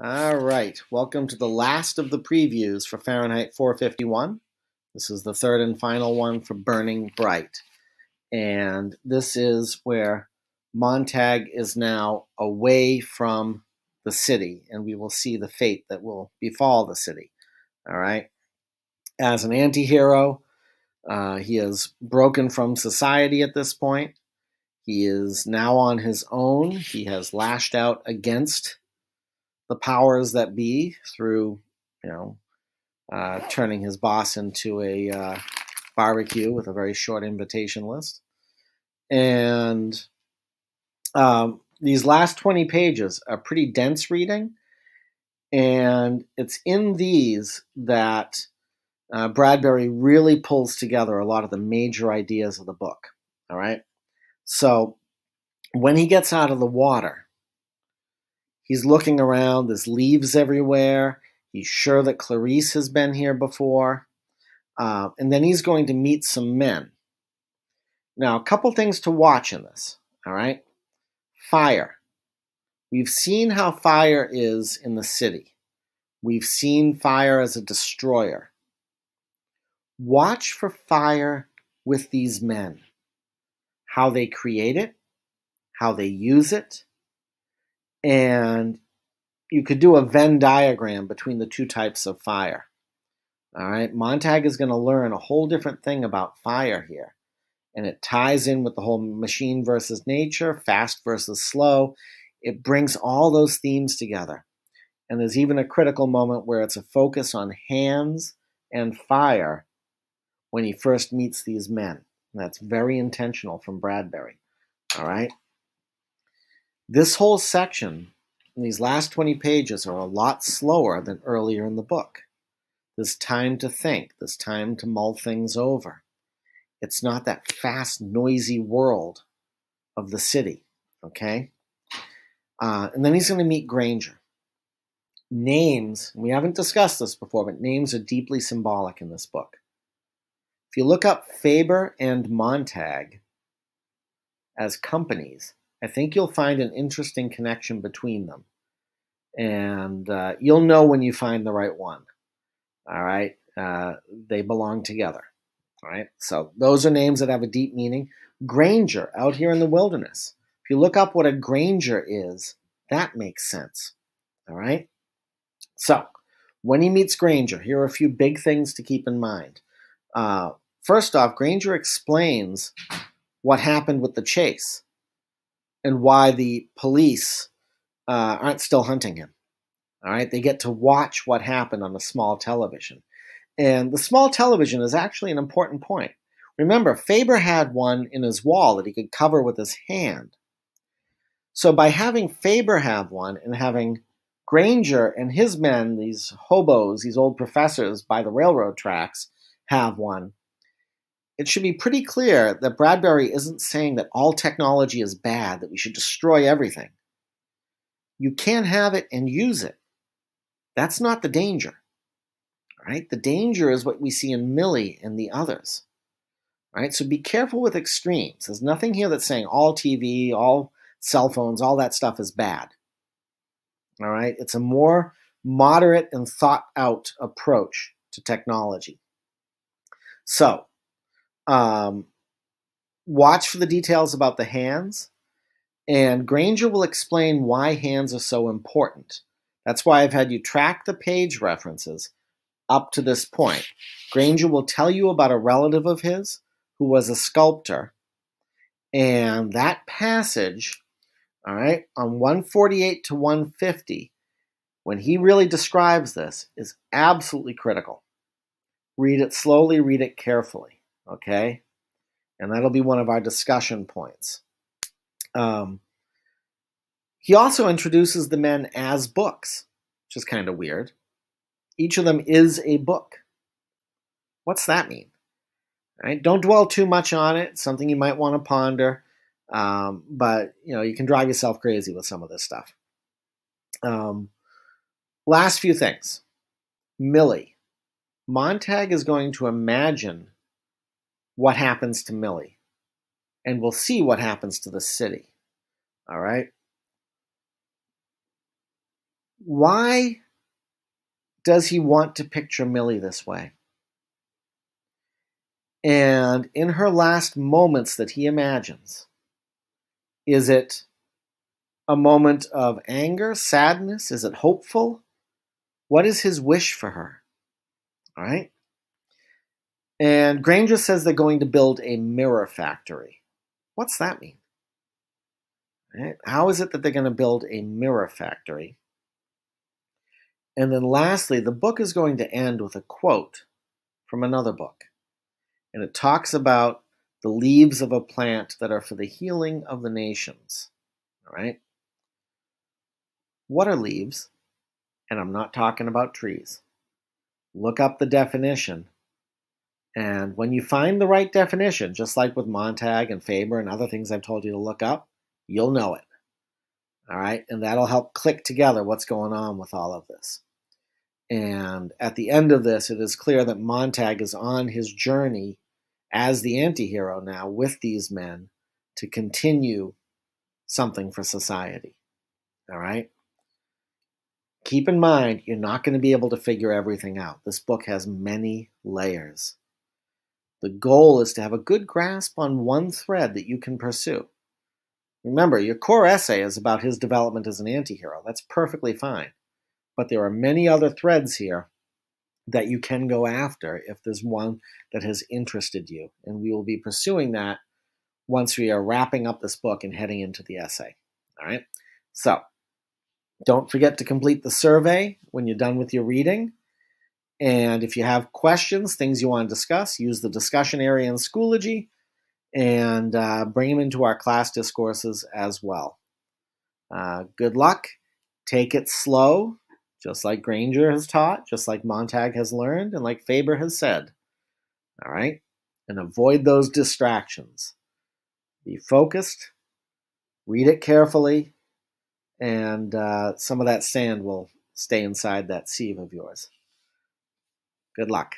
All right, welcome to the last of the previews for Fahrenheit 451. This is the third and final one for Burning Bright. And this is where Montag is now away from the city, and we will see the fate that will befall the city. All right. As an anti-hero, he has broken from society at this point. He is now on his own. He has lashed out against the powers that be through, turning his boss into a barbecue with a very short invitation list. And these last 20 pages are pretty dense reading. And it's in these that Bradbury really pulls together a lot of the major ideas of the book. All right. So when he gets out of the water, he's looking around. There's leaves everywhere. He's sure that Clarice has been here before. And then he's going to meet some men. Now, a couple things to watch in this, all right? Fire. We've seen how fire is in the city. We've seen fire as a destroyer. Watch for fire with these men. How they create it, how they use it, and you could do a Venn diagram between the two types of fire. All right, Montag is going to learn a whole different thing about fire here. And it ties in with the whole machine versus nature, fast versus slow. It brings all those themes together. And there's even a critical moment where it's a focus on hands and fire when he first meets these men. And that's very intentional from Bradbury. All right. This whole section, these last 20 pages, are a lot slower than earlier in the book. There's time to think. There's time to mull things over. It's not that fast, noisy world of the city, okay? And then he's going to meet Granger. Names, we haven't discussed this before, but names are deeply symbolic in this book. If you look up Faber and Montag as companies, I think you'll find an interesting connection between them. And you'll know when you find the right one. All right? They belong together. All right? So those are names that have a deep meaning. Granger, out here in the wilderness. If you look up what a Granger is, that makes sense. All right? So when he meets Granger, here are a few big things to keep in mind. First off, Granger explains what happened with the chase and why the police aren't still hunting him. All right, they get to watch what happened on a small television. And the small television is actually an important point. Remember, Faber had one in his wall that he could cover with his hand. So by having Faber have one and having Granger and his men, these hobos, these old professors by the railroad tracks, have one, it should be pretty clear that Bradbury isn't saying that all technology is bad, that we should destroy everything. You can have it and use it. That's not the danger. Right? The danger is what we see in Millie and the others. Right? So be careful with extremes. There's nothing here that's saying all TV, all cell phones, all that stuff is bad. All right? It's a more moderate and thought out approach to technology. So, watch for the details about the hands, and Granger will explain why hands are so important. That's why I've had you track the page references up to this point. Granger will tell you about a relative of his who was a sculptor, and that passage, all right, on 148 to 150, when he really describes this, is absolutely critical. Read it slowly, read it carefully, okay? And that'll be one of our discussion points. He also introduces the men as books, which is kind of weird. Each of them is a book. What's that mean? All right? Don't dwell too much on it. It's something you might want to ponder. But you can drive yourself crazy with some of this stuff. Last few things. Millie. Montag is going to imagine what happens to Millie. And we'll see what happens to the city. All right? Why does he want to picture Millie this way? And in her last moments that he imagines, is it a moment of anger, sadness? Is it hopeful? What is his wish for her? All right. And Granger says they're going to build a mirror factory. What's that mean? Right? How is it that they're going to build a mirror factory? And then lastly, the book is going to end with a quote from another book. And it talks about the leaves of a plant that are for the healing of the nations. All right? What are leaves? And I'm not talking about trees. Look up the definition. And when you find the right definition, just like with Montag and Faber and other things I've told you to look up, you'll know it. All right? And that'll help click together what's going on with all of this. And at the end of this, it is clear that Montag is on his journey as the anti-hero now with these men to continue something for society. All right? Keep in mind, you're not going to be able to figure everything out. This book has many layers. The goal is to have a good grasp on one thread that you can pursue. Remember, your core essay is about his development as an anti-hero. That's perfectly fine. But there are many other threads here that you can go after if there's one that has interested you. And we will be pursuing that once we are wrapping up this book and heading into the essay. All right? So, don't forget to complete the survey when you're done with your reading. And if you have questions, things you want to discuss, use the discussion area in Schoology and bring them into our class discourses as well. Good luck. Take it slow, just like Granger has taught, just like Montag has learned, and like Faber has said. All right? And avoid those distractions. Be focused, read it carefully, and some of that sand will stay inside that sieve of yours. Good luck.